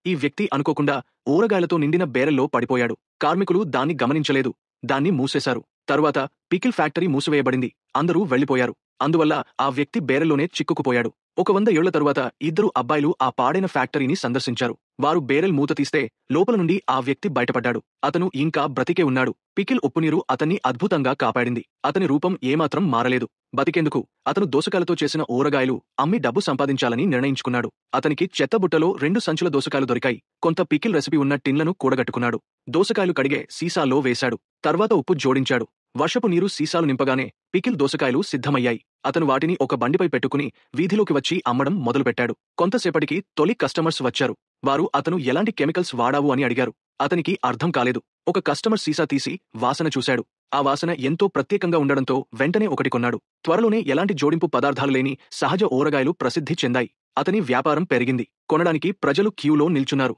ఈ వ్యక్తి అనుకోకుండా ఊరగాయలతో నిండిన బేరెల్లో పడిపోయాడు. కార్మికులు దాన్ని గమనించలేదు. దాన్ని మూసేశారు. తరువాత పికిల్ ఫ్యాక్టరీ మూసివేయబడింది. అందరూ వెళ్లిపోయారు. అందువల్ల ఆ వ్యక్తి బేరెల్లోనే చిక్కుకుపోయాడు. 100 ఏళ్ల తరువాత ఇద్దరు అబ్బాయిలు ఆ పాడైన ఫ్యాక్టరీని సందర్శించారు. వారు బేరెల్ మూత తీస్తే లోపల నుండి ఆ వ్యక్తి బయటపడ్డాడు. అతను ఇంకా బ్రతికే ఉన్నాడు. పికిల్ ఉప్పునీరు అతన్ని అద్భుతంగా కాపాడింది. అతని రూపం ఏమాత్రం మారలేదు. బతికేందుకు అతను దోసకాయలతో చేసిన ఊరగాయలు అమ్మి డబ్బు సంపాదించాలని నిర్ణయించుకున్నాడు. అతనికి చెత్తబుట్టలో 2 సంచుల దోసకాయలు దొరికాయి. కొంత పికిల్ రెసిపీ ఉన్న టిన్లను కూడగట్టుకున్నాడు. దోసకాయలు కడిగే సీసాలో వేశాడు. తర్వాత ఉప్పు జోడించాడు. వర్షపు నీరు సీసాలు నింపగానే పికిల్ దోసకాయలు సిద్ధమయ్యాయి. అతను వాటిని ఒక బండిపై పెట్టుకుని వీధిలోకి వచ్చి అమ్మడం మొదలుపెట్టాడు. కొంతసేపటికి తొలి కస్టమర్స్ వచ్చారు. వారు అతను ఎలాంటి కెమికల్స్ వాడావు అని అడిగారు. అతనికి అర్థం కాలేదు. ఒక కస్టమర్ సీసా తీసి వాసన చూశాడు. ఆ వాసన ఎంతో ప్రత్యేకంగా ఉండడంతో వెంటనే ఒకటి కొన్నాడు. త్వరలోనే ఎలాంటి జోడింపు పదార్థాలు లేని సహజ ఊరగాయలు ప్రసిద్ధి చెందాయి. అతని వ్యాపారం పెరిగింది. కొనడానికి ప్రజలు క్యూలో నిల్చున్నారు.